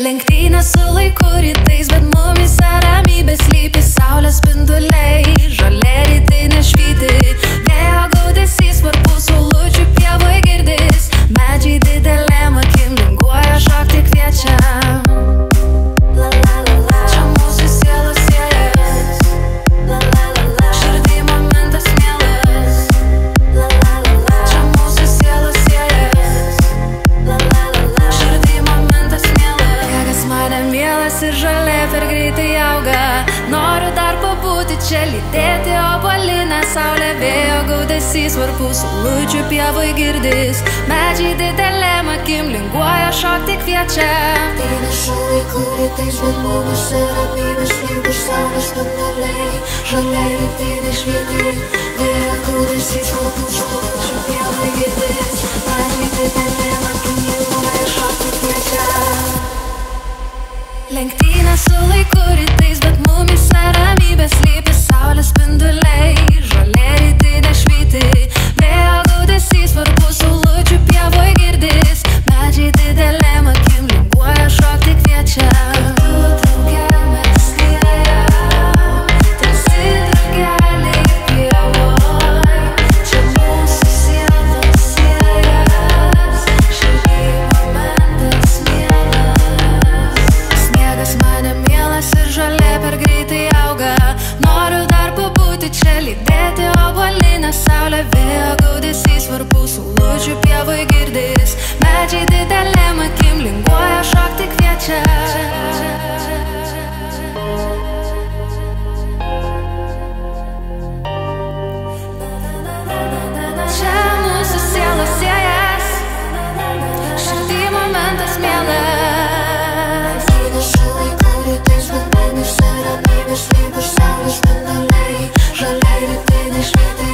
Lenktynės su laiku rytais, bet mumyse ramybė slypi. Saulės spinduliai, žolė rytinė švyti. Vėjo gaudesys, varpų saulučių pievoj girdis. Medžiai didelėm akim linguoja, šokti kviečia. Čia mūsų sielos siejas, širdį momentas mielas. Čia mūsų sielos siejas, širdį momentas mielas. Miegas mane mielas ir žolė per greitai auga. Noriu dar pabūti čia, lydėti obuolinę saulę. Vėjo gaudesys, varpų saulučių pievoj girdis. Medžiai didelėm akim linguoja, šokti kviečia. Įnešu laiku rytais, bet mumyse ramybė slypi. Saulės spinduliai, žolė rytinė švyti. Vėjo gaudesys, varpų saulučių pievoj girdis. Medžiai didelėm akim linguoja, šokti kviečia. Lenktynės su laiku rytais, bet mumyse ramybė slypi. Saulės spinduliai, žolė rytinė švyti. Vėjo gaudesys, varpų saulučių pievoj girdis. Medžiai didelėm akim linguoja, šokti kviečia. Kartu drauge mes skriejam, tarsi drugeliai pievoj. Čia mūsų sielos siejas, širdį momentas mielas. Sniegas mane mielas ir žolė per greitai auga. Noriu dar pabūti čia, lydėti obuolinę saulę. Vėjo gaudesys, varpų saulučių pievoj girdis. Medžiai didelėm akim linguoja, šokti kviečia. Čia mūsų sielos siejas, širdį momentas mielas. Įnešu laiku rytais, bet mumyse ramybė slypi. Saulės spinduliai, žolė rytinė švyti.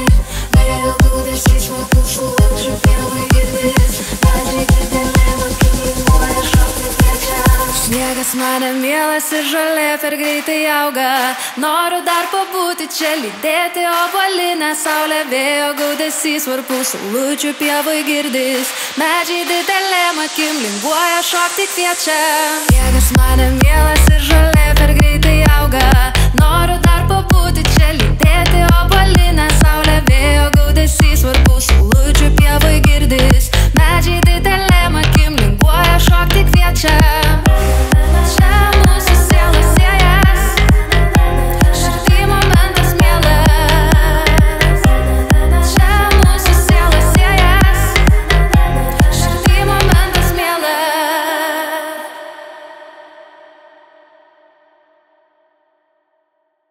Vėjo gaudesys, varpų saulučių pievoj girdis. Medžiai didelėm akim linguoja, šokti kviečia. Sniegas mane mielas ir žolė per greitai auga. Noriu dar pabūti čia, lydėti obuolinę saulę. Vėjo gaudesys, varpų saulučių pievoj girdis. Medžiai didelėm akim linguoja, šokti kviečia. Sniegas mane mielas ir žolė per greitai